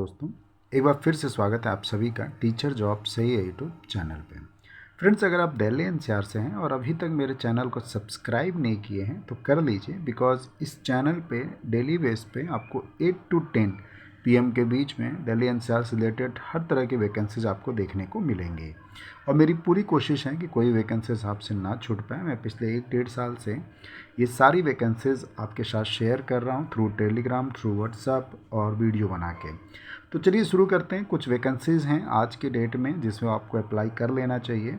दोस्तों, एक बार फिर से स्वागत है आप सभी का टीचर जॉब सही है यूट्यूब चैनल पे। फ्रेंड्स, अगर आप दिल्ली एनसीआर से हैं और अभी तक मेरे चैनल को सब्सक्राइब नहीं किए हैं तो कर लीजिए, बिकॉज इस चैनल पे डेली बेस पे आपको 8 to 10 PM के बीच में दिल्ली एनसीआर से रिलेटेड हर तरह की वैकेंसीज आपको देखने को मिलेंगी। और मेरी पूरी कोशिश है कि कोई वैकेंसीज आपसे ना छूट पाए। मैं पिछले 1-1.5 साल से ये सारी वैकेंसीज आपके साथ शेयर कर रहा हूँ थ्रू टेलीग्राम, थ्रू व्हाट्सएप और वीडियो बना के। तो चलिए शुरू करते हैं। कुछ वैकेंसीज़ हैं आज के डेट में जिसमें आपको अप्लाई कर लेना चाहिए।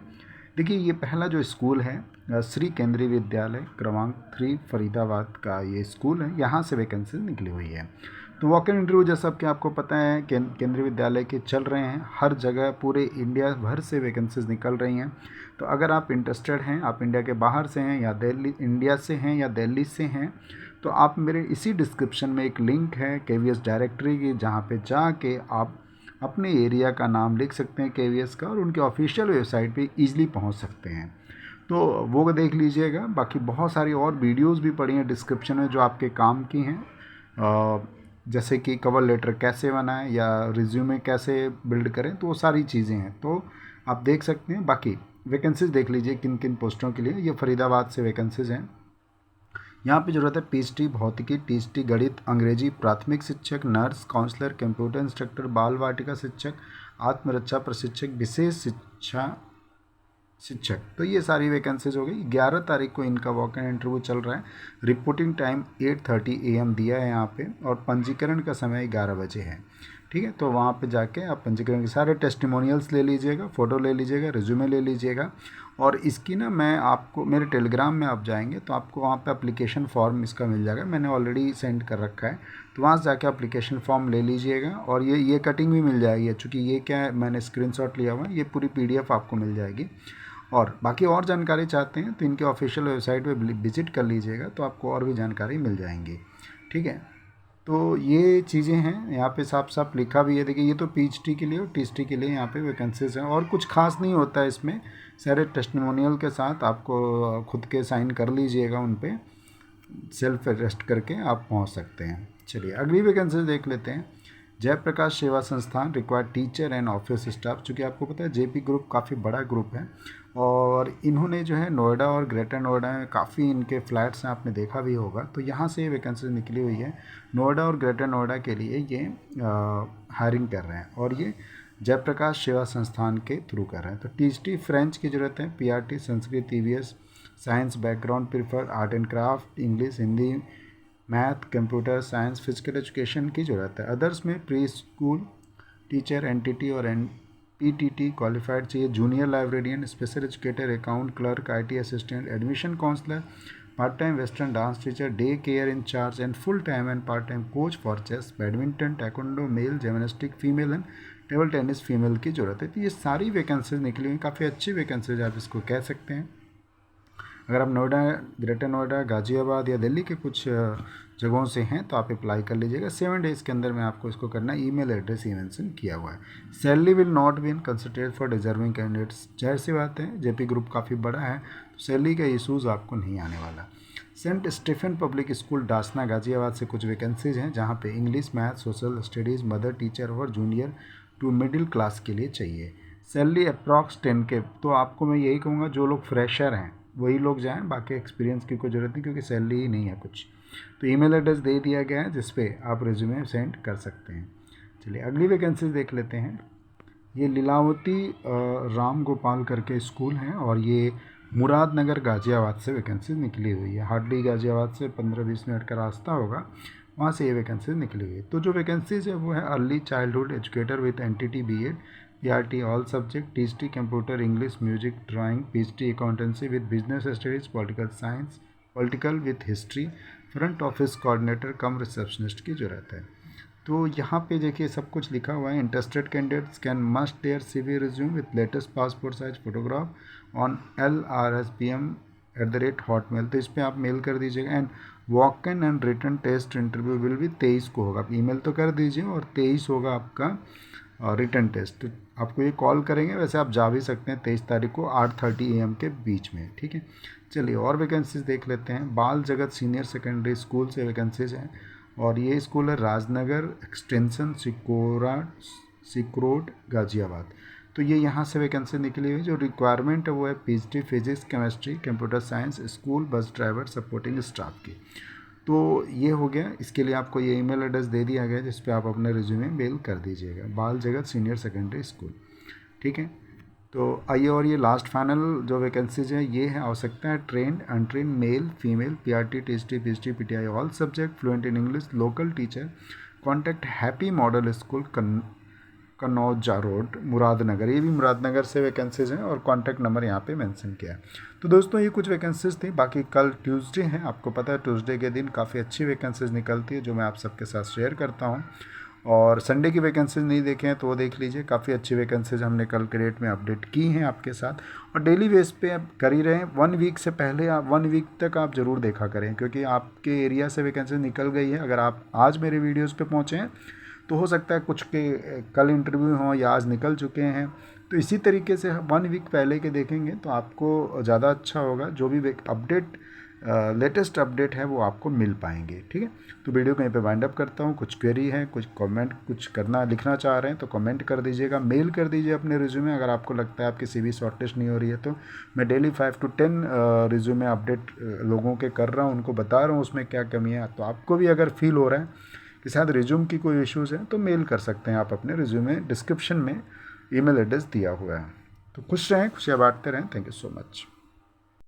देखिए, ये पहला जो स्कूल है श्री केंद्रीय विद्यालय क्रमांक 3 फरीदाबाद का ये स्कूल है। यहाँ से वैकेंसी निकली हुई है। तो वॉक इन इंटरव्यू जैसा कि आपको पता है केंद्रीय विद्यालय के चल रहे हैं, हर जगह पूरे इंडिया भर से वैकेंसीज निकल रही हैं। तो अगर आप इंटरेस्टेड हैं, आप इंडिया के बाहर से हैं या दिल्ली इंडिया से हैं या दिल्ली से हैं, तो आप मेरे इसी डिस्क्रिप्शन में एक लिंक है KVS डायरेक्टरी की, जहाँ पे जाके आप अपने एरिया का नाम लिख सकते हैं KVS का और उनके ऑफिशियल वेबसाइट पे इजीली पहुंच सकते हैं। तो वो देख लीजिएगा। बाकी बहुत सारी और वीडियोस भी पड़ी हैं डिस्क्रिप्शन में जो आपके काम की हैं, जैसे कि कवर लेटर कैसे बनाएं या रिज्यूमे कैसे बिल्ड करें, तो वो सारी चीज़ें हैं, तो आप देख सकते हैं। बाकी वैकेंसीज देख लीजिए किन किन पोस्टों के लिए। ये फरीदाबाद से वैकेंसीज हैं। यहाँ पे ज़रूरत है PhD भौतिकी, THT गणित, अंग्रेजी, प्राथमिक शिक्षक, नर्स, काउंसलर, कंप्यूटर इंस्ट्रक्टर, बाल वाटिका शिक्षक, आत्मरक्षा प्रशिक्षक, विशेष शिक्षा शिक्षक। तो ये सारी वैकेंसीज हो गई। 11 तारीख को इनका वॉक इन इंटरव्यू चल रहा है। रिपोर्टिंग टाइम 8:30 AM दिया है यहाँ पे और पंजीकरण का समय 11 बजे है। ठीक है, तो वहाँ पे जाके आप पंजीकरण के सारे टेस्टिमोनियल्स ले लीजिएगा, फ़ोटो ले लीजिएगा, रिज्यूमे ले लीजिएगा। और इसकी ना मैं आपको मेरे टेलीग्राम में आप जाएंगे तो आपको वहाँ पे एप्लीकेशन फॉर्म इसका मिल जाएगा। मैंने ऑलरेडी सेंड कर रखा है, तो वहाँ से जाके एप्लीकेशन फॉर्म ले लीजिएगा। और ये कटिंग भी मिल जाएगी, चूँकि ये क्या है, मैंने स्क्रीनशॉट लिया हुआ है, ये पूरी PDF आपको मिल जाएगी। और बाकी और जानकारी चाहते हैं तो इनके ऑफिशियल वेबसाइट पे विजिट कर लीजिएगा, तो आपको और भी जानकारी मिल जाएंगी। ठीक है, तो ये चीज़ें हैं। यहाँ पे साफ साफ लिखा भी है। देखिए, ये तो PhD के लिए और THT के लिए यहाँ पे वैकेंसीज हैं और कुछ खास नहीं होता है इसमें। सारे टेस्टिमोनियल के साथ आपको खुद के साइन कर लीजिएगा, उन पर सेल्फ अरेस्ट करके आप पहुँच सकते हैं। चलिए अगली वैकेंसी देख लेते हैं। जयप्रकाश सेवा संस्थान required teacher and office staff. चूँकि आपको पता है JP ग्रुप काफ़ी बड़ा ग्रुप है और इन्होंने जो है नोएडा और ग्रेटर नोएडा में काफ़ी इनके फ्लैट्स हैं, आपने देखा भी होगा। तो यहाँ से वैकेंसी निकली हुई है। नोएडा और ग्रेटर नोएडा के लिए ये हायरिंग कर रहे हैं और ये जयप्रकाश सेवा संस्थान के थ्रू कर रहे हैं। तो THT फ्रेंच की ज़रूरत है, PRT Sanskrit, EVS science background prefer, art and craft, English, Hindi, math, computer science, physical education की ज़रूरत है। अदर्स में प्री स्कूल टीचर, NTT और PTT क्वालिफाइड चाहिए। Junior librarian, special educator, account clerk, IT assistant, admission counsellor, part time western dance teacher, day care incharge and full time and part time coach for chess, badminton, taekwondo male, gymnastic female and table tennis female की ज़रूरत है। तो ये सारी vacancies निकली हुई, काफ़ी अच्छी वैकेंसीज आप इसको कह सकते हैं। अगर आप नोएडा, ग्रेटर नोएडा, गाज़ियाबाद या दिल्ली के कुछ जगहों से हैं तो आप अप्लाई कर लीजिएगा। 7 डेज़ के अंदर में आपको इसको करना है। ईमेल एड्रेस ही मेंशन किया हुआ है। Salary will not be considered for deserving candidates. जाहिर सी बात है, JP ग्रुप काफ़ी बड़ा है तो सैलरी का इशूज़ आपको नहीं आने वाला। Saint Stephen public school Dasna Ghaziabad से कुछ वैकेंसीज हैं जहाँ पे English, math, social studies, mother teacher और जूनियर टू मिडिल क्लास के लिए चाहिए। Salary approx 10K। तो आपको मैं यही कहूँगा, जो लोग फ्रेशर हैं वही लोग जाएं, बाकी एक्सपीरियंस की कोई ज़रूरत नहीं, क्योंकि सैलरी ही नहीं है कुछ। तो ईमेल एड्रेस दे दिया गया है जिस पे आप रिज्यूमे सेंड कर सकते हैं। चलिए अगली वैकेंसी देख लेते हैं। ये लीलावती राम गोपाल करके स्कूल हैं और ये मुरादनगर गाज़ियाबाद से वैकेंसी निकली हुई है। हार्डली गाज़ियाबाद से 15-20 मिनट का रास्ता होगा, वहाँ से ये वैकेंसी निकली हुई है। तो जो वैकेंसीज है वो है early childhood educator with NTT BEd, PRT all subject, THT computer, English, music, drawing, PhD accountancy with business studies, political science, political with history, front office coordinator come receptionist की ज़रूरत है। तो यहाँ पे देखिए सब कुछ लिखा हुआ है। Interested candidates can must their CV resume with latest passport size photograph on LRSPM@hotmail। तो इस पर आप मेल कर दीजिएगा। And walk in and written test interview will भी 23 को होगा। आप ईमेल तो कर दीजिए और 23 होगा आपका रिटन टेस्ट। आपको ये कॉल करेंगे, वैसे आप जा भी सकते हैं 23 तारीख को 8:30 AM के बीच में। ठीक है, चलिए और वैकेंसीज देख लेते हैं। बाल जगत सीनियर सेकेंडरी स्कूल से वैकेंसीज हैं और ये स्कूल है राजनगर एक्सटेंशन सिकोरोड गाज़ियाबाद। तो ये यहाँ से वैकेंसी निकली हुई। जो रिक्वायरमेंट है वो है PhD physics chemistry computer science, school bus driver supporting staff की। तो ये हो गया। इसके लिए आपको ये ईमेल एड्रेस दे दिया गया जिस पे आप अपना रिज्यूमे मेल कर दीजिएगा, बाल जगत सीनियर सेकेंडरी स्कूल। ठीक है, तो आइए और ये लास्ट फाइनल जो वैकेंसीज है ये है। आवश्यकता है trained untrained male female, PRT TST PhD PTI all subject, fluent in English, local teacher, contact happy model school Kanauja road Muradnagar. ये भी मुरादनगर से वैकेंसीज हैं और कॉन्टैक्ट नंबर यहाँ पे मेंशन किया है। तो दोस्तों ये कुछ वैकेंसीज थी। बाकी कल ट्यूसडे है, आपको पता है ट्यूसडे के दिन काफ़ी अच्छी वैकेंसीज निकलती है जो मैं आप सबके साथ शेयर करता हूँ। और संडे की वैकेंसीज नहीं देखे हैं तो वो देख लीजिए, काफ़ी अच्छी वैकेंसीज हमने कल के डेट में अपडेट की हैं आपके साथ। और डेली बेस पे आप कर ही रहे हैं। 1 वीक से पहले आप 1 वीक तक आप ज़रूर देखा करें, क्योंकि आपके एरिया से वैकेंसी निकल गई है। अगर आप आज मेरे वीडियोज़ पे पहुँचे हैं तो हो सकता है कुछ के कल इंटरव्यू हों या आज निकल चुके हैं। तो इसी तरीके से 1 वीक पहले के देखेंगे तो आपको ज़्यादा अच्छा होगा। जो भी अपडेट लेटेस्ट अपडेट है वो आपको मिल पाएंगे। ठीक है, तो वीडियो कहीं पे वाइंड अप करता हूँ। कुछ क्वेरी है, कुछ कमेंट, कुछ लिखना चाह रहे हैं तो कमेंट कर दीजिएगा, मेल कर दीजिए अपने रिज्यूमे। अगर आपको लगता है आपकी सीवी शॉर्टलिस्ट नहीं हो रही है तो मैं डेली 5 to 10 रिज्यूमे अपडेट लोगों के कर रहा हूँ, उनको बता रहा हूँ उसमें क्या कमी है। तो आपको भी अगर फील हो रहा है कि शायद रिज्यूम की कोई इश्यूज़ है तो मेल कर सकते हैं आप अपने रिज्यूमे, डिस्क्रिप्शन में ईमेल एड्रेस दिया हुआ है। तो खुश रहें, खुशियाँ बांटते रहें। Thank you so much.